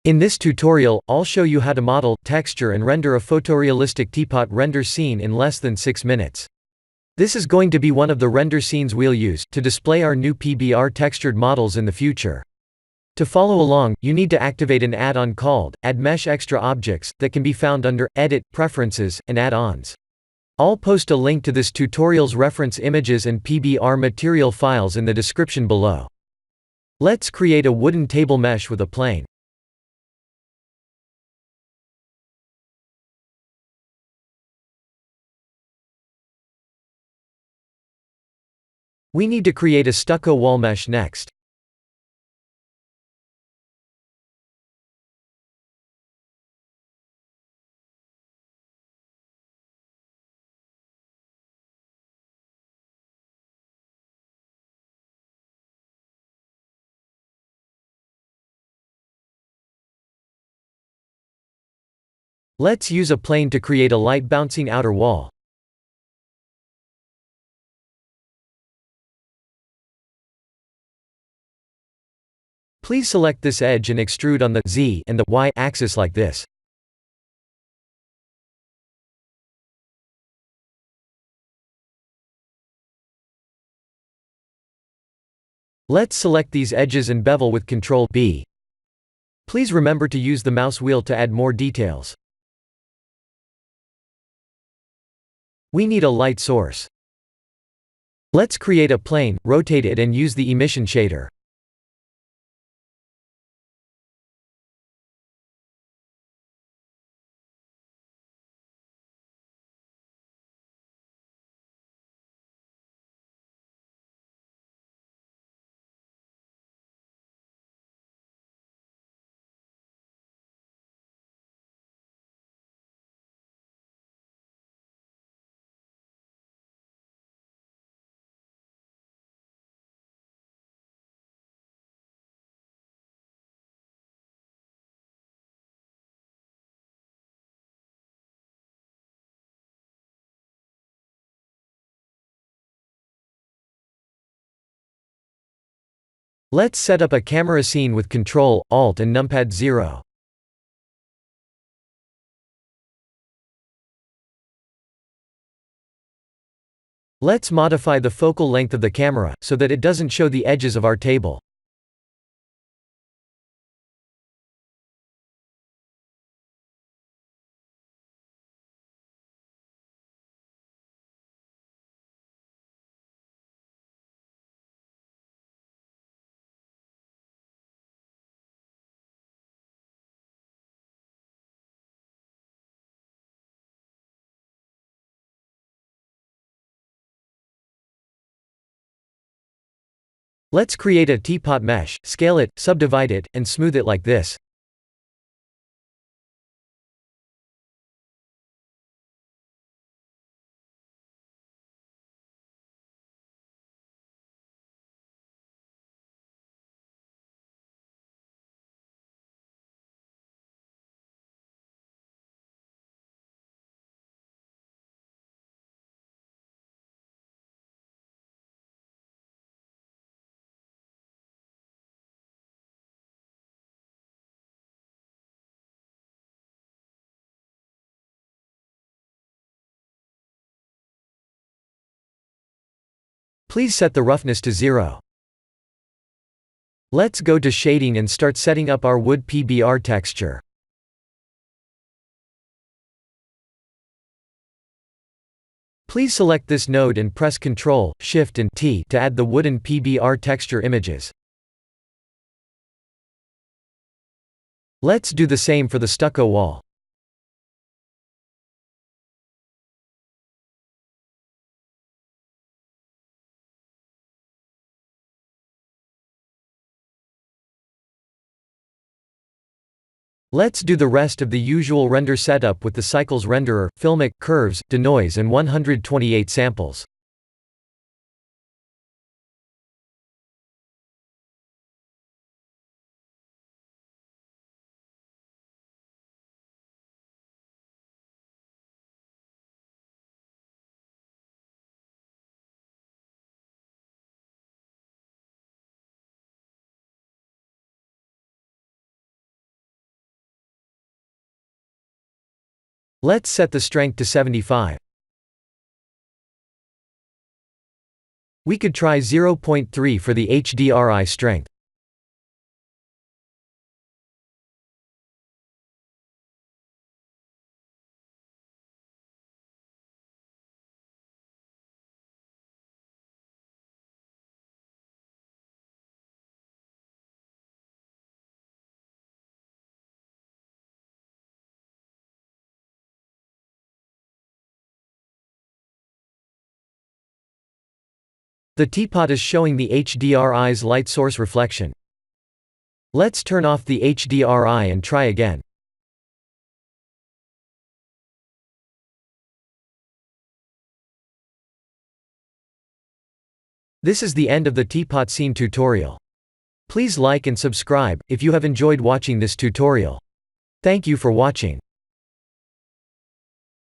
In this tutorial, I'll show you how to model, texture and render a photorealistic teapot render scene in less than 6 minutes. This is going to be one of the render scenes we'll use to display our new PBR textured models in the future. To follow along, you need to activate an add-on called Add Mesh Extra Objects that can be found under Edit, Preferences, and Add-ons. I'll post a link to this tutorial's reference images and PBR material files in the description below. Let's create a wooden table mesh with a plane. We need to create a stucco wall mesh next. Let's use a plane to create a light bouncing outer wall. Please select this edge and extrude on the Z and the Y axis like this. Let's select these edges and bevel with Ctrl B. Please remember to use the mouse wheel to add more details. We need a light source. Let's create a plane, rotate it and use the emission shader. Let's set up a camera scene with Ctrl, Alt and numpad 0. Let's modify the focal length of the camera, so that it doesn't show the edges of our table. Let's create a teapot mesh, scale it, subdivide it, and smooth it like this. Please set the roughness to 0. Let's go to shading and start setting up our wood PBR texture. Please select this node and press Ctrl, Shift and T to add the wooden PBR texture images. Let's do the same for the stucco wall. Let's do the rest of the usual render setup with the cycles renderer, filmic, curves, denoise and 128 samples. Let's set the strength to 75. We could try 0.3 for the HDRI strength. The teapot is showing the HDRI's light source reflection. Let's turn off the HDRI and try again. This is the end of the teapot scene tutorial. Please like and subscribe if you have enjoyed watching this tutorial. Thank you for watching.